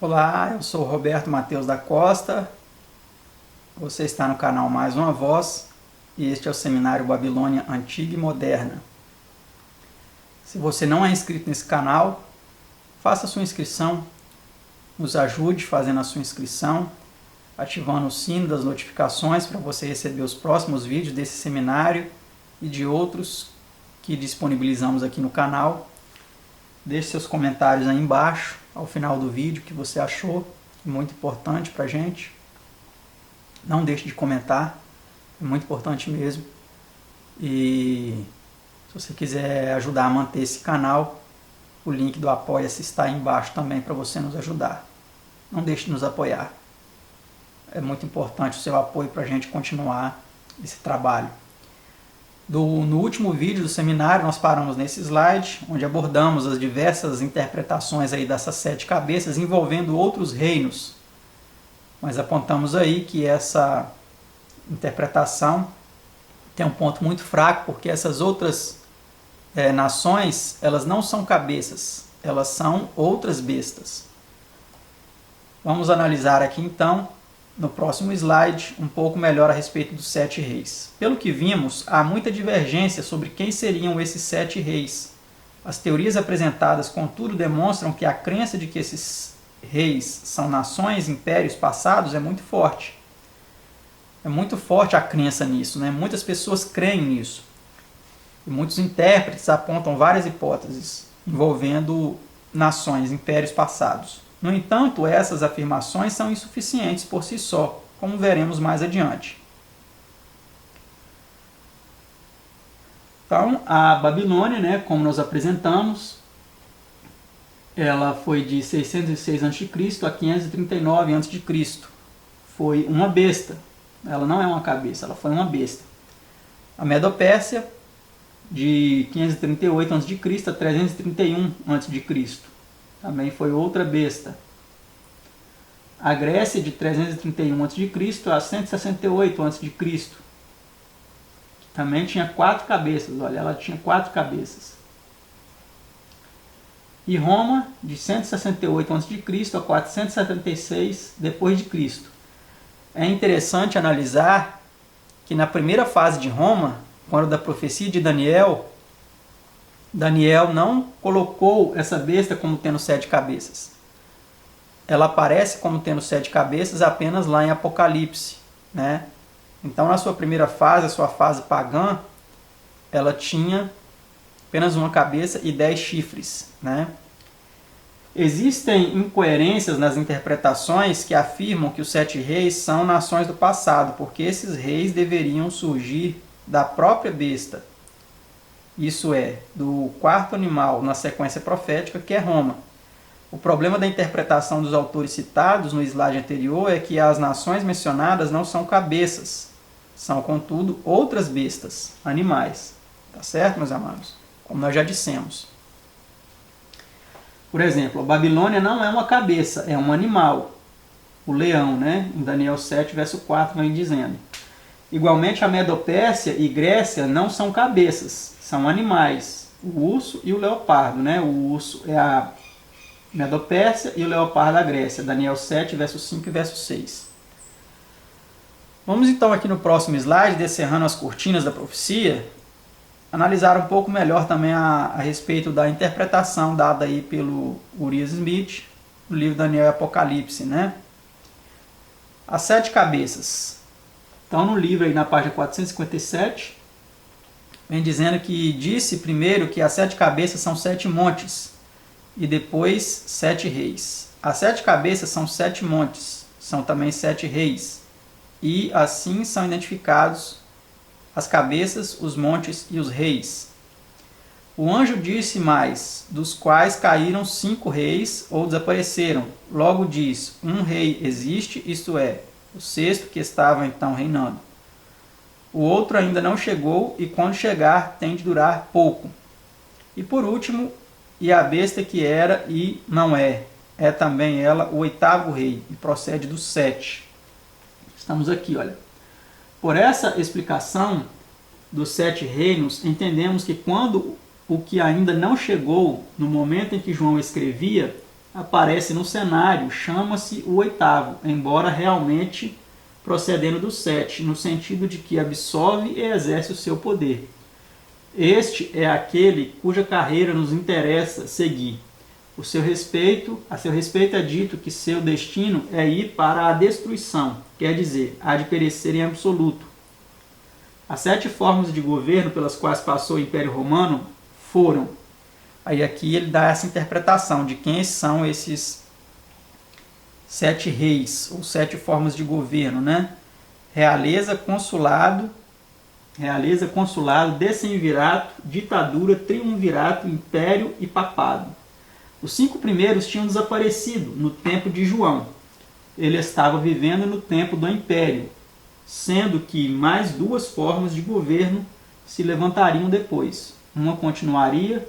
Olá, eu sou Roberto Matheus da Costa, você está no canal Mais Uma Voz e este é o Seminário Babilônia Antiga e Moderna. Se você não é inscrito nesse canal, faça a sua inscrição, nos ajude fazendo a sua inscrição, ativando o sino das notificações para você receber os próximos vídeos desse seminário e de outros que disponibilizamos aqui no canal. Deixe seus comentários aí embaixo, ao final do vídeo, o que você achou, muito importante para a gente. Não deixe de comentar, é muito importante mesmo. E se você quiser ajudar a manter esse canal, o link do Apoia-se está aí embaixo também para você nos ajudar. Não deixe de nos apoiar. É muito importante o seu apoio para a gente continuar esse trabalho. No último vídeo do seminário, nós paramos nesse slide, onde abordamos as diversas interpretações aí dessas 7 cabeças, envolvendo outros reinos. Mas apontamos aí que essa interpretação tem um ponto muito fraco, porque essas outras nações, elas não são cabeças, elas são outras bestas. Vamos analisar aqui então, no próximo slide, um pouco melhor a respeito dos 7 reis. Pelo que vimos, há muita divergência sobre quem seriam esses 7 reis. As teorias apresentadas, contudo, demonstram que a crença de que esses reis são nações, impérios passados é muito forte. É muito forte a crença nisso, né? Muitas pessoas creem nisso. E muitos intérpretes apontam várias hipóteses envolvendo nações, impérios passados. No entanto, essas afirmações são insuficientes por si só, como veremos mais adiante. Então, a Babilônia, né, como nós apresentamos, ela foi de 606 a.C. a 539 a.C. Foi uma besta. Ela não é uma cabeça, ela foi uma besta. A Medo-Pérsia, de 538 a.C. a 331 a.C. Também foi outra besta. A Grécia, de 331 a.C. a 168 a.C. Também tinha 4 cabeças. Olha, ela tinha 4 cabeças. E Roma, de 168 a.C. a 476 d.C. É interessante analisar que na primeira fase de Roma, quando da profecia de Daniel, Daniel não colocou essa besta como tendo 7 cabeças. Ela aparece como tendo 7 cabeças apenas lá em Apocalipse, né? Então, na sua primeira fase, a sua fase pagã, ela tinha apenas uma cabeça e 10 chifres, né? Existem incoerências nas interpretações que afirmam que os 7 reis são nações do passado, porque esses reis deveriam surgir da própria besta. Isso é, do 4º animal na sequência profética, que é Roma. O problema da interpretação dos autores citados no slide anterior é que as nações mencionadas não são cabeças, são, contudo, outras bestas, animais. Tá certo, meus amados? Como nós já dissemos. Por exemplo, a Babilônia não é uma cabeça, é um animal. O leão, né? Em Daniel 7, verso 4, vem dizendo. Igualmente, a Medo-Pérsia e Grécia não são cabeças, são animais, o urso e o leopardo, né? O urso é a Medo-Pérsia e o leopardo a Grécia, Daniel 7, verso 5 e verso 6. Vamos então aqui no próximo slide, descerrando as cortinas da profecia, analisar um pouco melhor também a respeito da interpretação dada aí pelo Urias Smith, no livro Daniel e Apocalipse, né? As 7 cabeças. Então, no livro, aí na página 457, vem dizendo que disse primeiro que as 7 cabeças são 7 montes, e depois 7 reis. As 7 cabeças são 7 montes, são também 7 reis, e assim são identificados as cabeças, os montes e os reis. O anjo disse mais, dos quais caíram 5 reis ou desapareceram. Logo diz, um rei existe, isto é, o 6º que estava então reinando. O outro ainda não chegou e quando chegar tem de durar pouco. E por último, e a besta que era e não é. É também ela o 8º rei e procede dos 7. Estamos aqui, olha. Por essa explicação dos 7 reinos, entendemos que quando o que ainda não chegou, no momento em que João escrevia, aparece no cenário chama-se o oitavo, embora realmente procedendo do 7, no sentido de que absolve e exerce o seu poder. Este é aquele cuja carreira nos interessa seguir. A seu respeito é dito que seu destino é ir para a destruição, quer dizer, há de perecer em absoluto. As 7 formas de governo pelas quais passou o Império Romano foram... Aí aqui ele dá essa interpretação de quem são esses 7 reis, ou 7 formas de governo, né? Realeza, consulado, decemvirato, ditadura, triunvirato, império e papado. Os 5 primeiros tinham desaparecido no tempo de João. Ele estava vivendo no tempo do império, sendo que mais 2 formas de governo se levantariam depois. Uma continuaria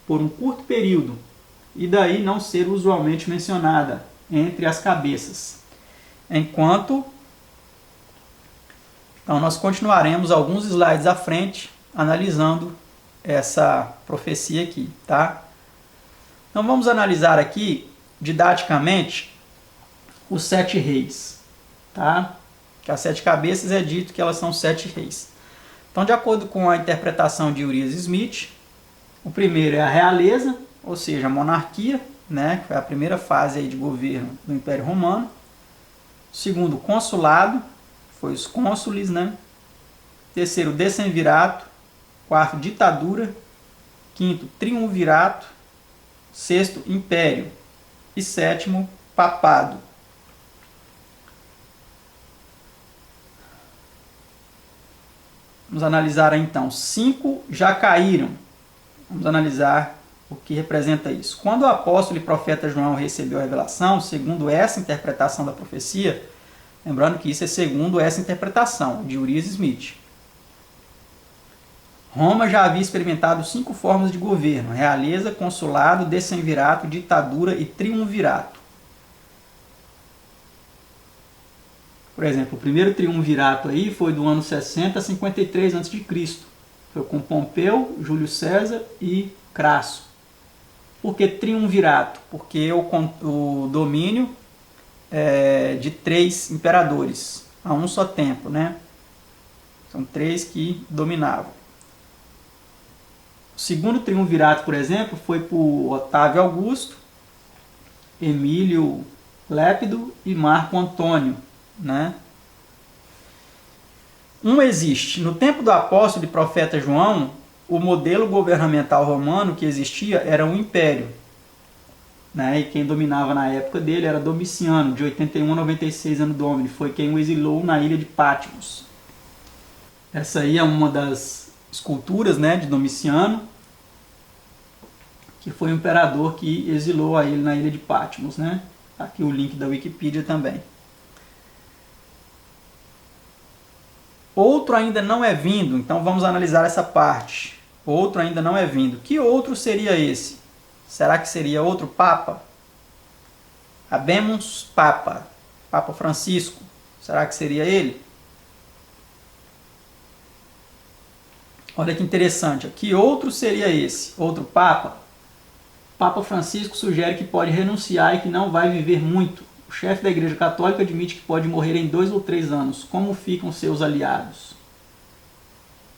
por um curto período, e daí não ser usualmente mencionada entre as cabeças. Então nós continuaremos alguns slides à frente, analisando essa profecia aqui, tá? Então vamos analisar aqui, didaticamente, os 7 reis, tá? Que as 7 cabeças é dito que elas são 7 reis. Então, de acordo com a interpretação de Urias Smith, o primeiro é a realeza, ou seja, a monarquia, né, que foi a primeira fase aí de governo do Império Romano. O segundo, consulado, foi os cônsules, né? Terceiro, decemvirato. Quarto, ditadura. Quinto, triunvirato. Sexto, império. E sétimo, papado. Vamos analisar então. 5 já caíram. Vamos analisar o que representa isso. Quando o apóstolo e profeta João recebeu a revelação, segundo essa interpretação da profecia, lembrando que isso é segundo essa interpretação de Urias Smith, Roma já havia experimentado 5 formas de governo: realeza, consulado, decemvirato, ditadura e triunvirato. Por exemplo, o primeiro triunvirato aí foi do ano 60 a 53 a.C. Foi com Pompeu, Júlio César e Crasso. Por que triunvirato? Porque o domínio é de 3 imperadores a um só tempo, né? São 3 que dominavam. O segundo triunvirato, por exemplo, foi por Otávio Augusto, Emílio Lépido e Marco Antônio, né? Existe. No tempo do apóstolo e profeta João, o modelo governamental romano que existia era um império, né? E quem dominava na época dele era Domiciano, de 81 a 96 ano Domini. Foi quem o exilou na ilha de Patmos. Essa aí é uma das esculturas, né, de Domiciano, que foi o imperador que exilou a ele na ilha de Patmos, né? Aqui o link da Wikipedia também. Outro ainda não é vindo, então vamos analisar essa parte. Outro ainda não é vindo. Que outro seria esse? Será que seria outro Papa? Habemus Papa, Papa Francisco. Será que seria ele? Olha que interessante. Que outro seria esse? Outro Papa? Papa Francisco sugere que pode renunciar e que não vai viver muito. O chefe da Igreja Católica admite que pode morrer em 2 ou 3 anos. Como ficam seus aliados?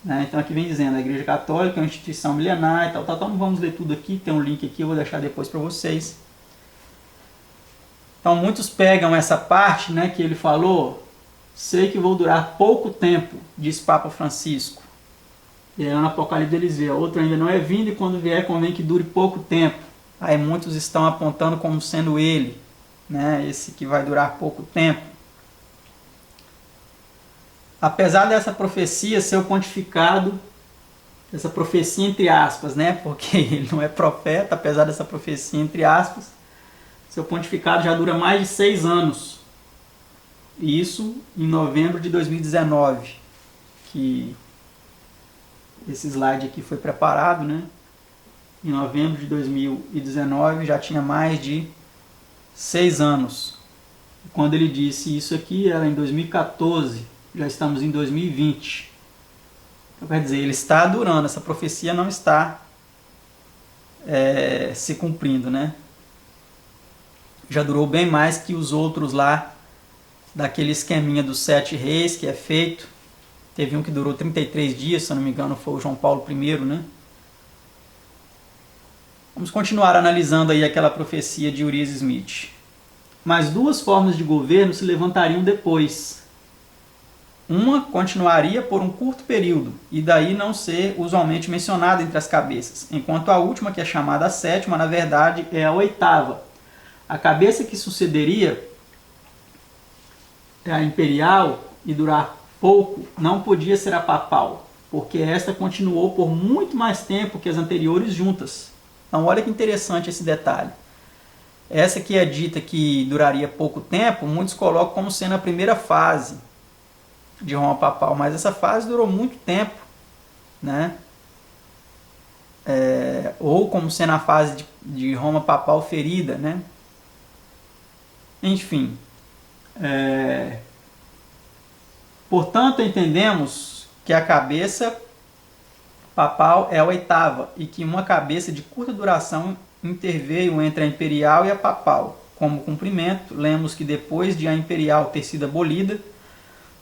Né? Então aqui vem dizendo, a Igreja Católica é uma instituição milenar e tal. Não vamos ler tudo aqui, tem um link aqui, eu vou deixar depois para vocês. Então muitos pegam essa parte, né, que ele falou, sei que vou durar pouco tempo, diz Papa Francisco. E aí no Apocalipse eles vê, outro ainda não é vindo e quando vier convém que dure pouco tempo. Aí muitos estão apontando como sendo ele, né, esse que vai durar pouco tempo. Apesar dessa profecia ser o pontificado, essa profecia entre aspas, né, porque ele não é profeta, apesar dessa profecia entre aspas, seu pontificado já dura mais de 6 anos. E isso em novembro de 2019, que esse slide aqui foi preparado, né? Em novembro de 2019 já tinha mais de 6 anos. Quando ele disse isso aqui era em 2014, já estamos em 2020. Então, quer dizer, ele está durando, essa profecia não está se cumprindo, né? já durou bem mais que os outros lá, daquele esqueminha dos 7 reis que é feito. Teve um que durou 33 dias, se eu não me engano, foi o João Paulo I, né? Vamos continuar analisando aí aquela profecia de Urias Smith. Mas duas formas de governo se levantariam depois. Uma continuaria por um curto período, e daí não ser usualmente mencionada entre as cabeças, enquanto a última, que é chamada a sétima, na verdade é a oitava. A cabeça que sucederia a imperial e durar pouco não podia ser a papal, porque esta continuou por muito mais tempo que as anteriores juntas. Então olha que interessante esse detalhe. Essa que é dita que duraria pouco tempo, muitos colocam como sendo a primeira fase de Roma papal, mas essa fase durou muito tempo, né? Ou como sendo a fase de Roma papal ferida, né? Enfim, portanto entendemos que a cabeça papal é a oitava e que uma cabeça de curta duração interveio entre a imperial e a papal. Como cumprimento, lemos que depois de a imperial ter sido abolida,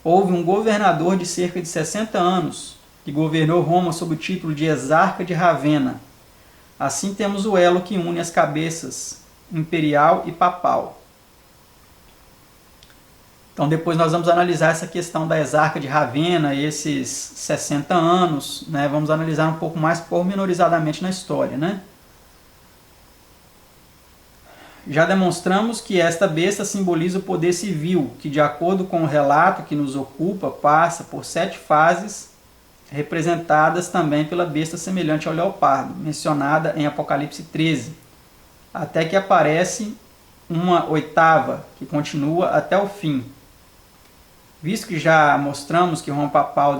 houve um governador de cerca de 60 anos que governou Roma sob o título de Exarca de Ravenna. Assim temos o elo que une as cabeças imperial e papal. Então depois nós vamos analisar essa questão da Exarca de Ravenna, esses 60 anos, né? Vamos analisar um pouco mais pormenorizadamente na história, né? Já demonstramos que esta besta simboliza o poder civil, que de acordo com o relato que nos ocupa, passa por 7 fases, representadas também pela besta semelhante ao leopardo, mencionada em Apocalipse 13, até que aparece uma oitava, que continua até o fim. Visto que já mostramos que Roma papal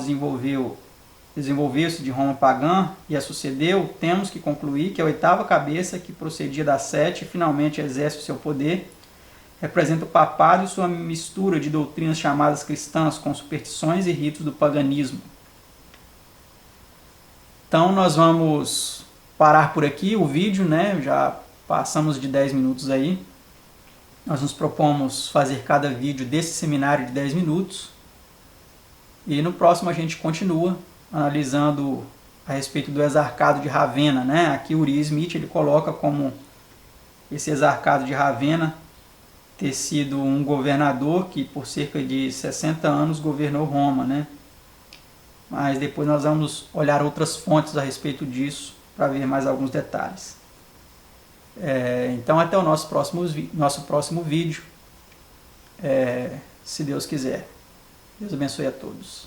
desenvolveu-se de Roma pagã e a sucedeu, temos que concluir que a oitava cabeça, que procedia das 7 e finalmente exerce o seu poder, representa o papado e sua mistura de doutrinas chamadas cristãs com superstições e ritos do paganismo. Então nós vamos parar por aqui o vídeo, né? Já passamos de 10 minutos aí. Nós nos propomos fazer cada vídeo desse seminário de 10 minutos. E no próximo a gente continua analisando a respeito do exarcado de Ravenna, né? Aqui o Urias Smith ele coloca como esse exarcado de Ravenna ter sido um governador que por cerca de 60 anos governou Roma, né? Mas depois nós vamos olhar outras fontes a respeito disso para ver mais alguns detalhes. Então até o nosso próximo vídeo, se Deus quiser. Deus abençoe a todos.